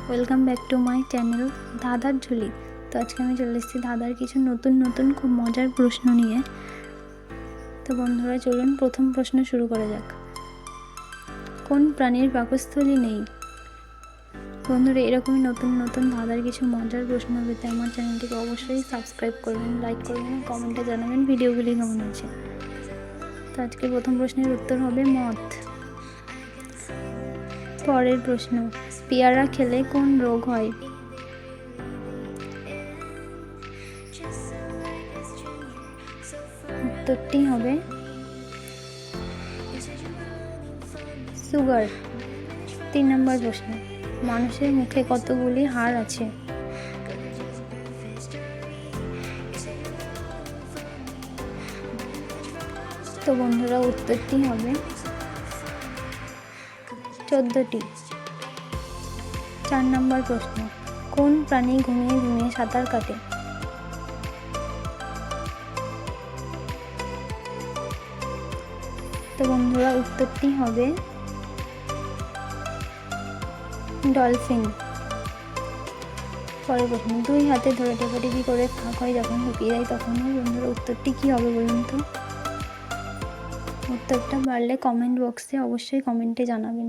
Welcome back to my channel ধাঁধার ঝুলি। তো আজকে আমি চলে এসেছি ধাঁধার কিছু নতুন নতুন খুব মজার প্রশ্ন নিয়ে। তো বন্ধুরা চলুন প্রথম প্রশ্ন শুরু করা যাক। কোন প্রাণীর পাকস্থলী নেই? বন্ধুরা এরকমই নতুন নতুন ধাঁধার কিছু মজার প্রশ্ন পেতে আমার চ্যানেলটিকে অবশ্যই সাবস্ক্রাইব করবেন, লাইক করবেন, কমেন্টে জানাবেন ভিডিওগুলি কেমন হয়েছে। তো আজকে প্রথম প্রশ্নের উত্তর হবে মথ। পরের প্রশ্ন, পেয়ারা খেলে কোন রোগ হয়? উত্তরটি হবে সুগার। 3 নম্বর প্রশ্ন, মানুষের মুখে কতগুলি হাড় আছে? তো বন্ধুরা উত্তরটি হবে 14টি। 4 নম্বর প্রশ্ন, কোন প্রাণী ঘুমিয়ে ঘুমিয়ে সাঁতার কাটে? তো বন্ধুরা উত্তরটি হবে ডলফিন। পরের প্রশ্ন, 2 হাতে ধরে টেপাটেপি করে ফাঁক হয় যখন ঢুকিয়ে যায় তখন হয়। বন্ধুরা উত্তরটি কী হবে বলুন তো? উত্তরটা পারলে কমেন্ট বক্সে অবশ্যই কমেন্টে জানাবেন।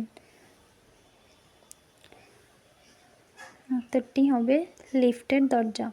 উত্তরটি হবে লিফটের দরজা।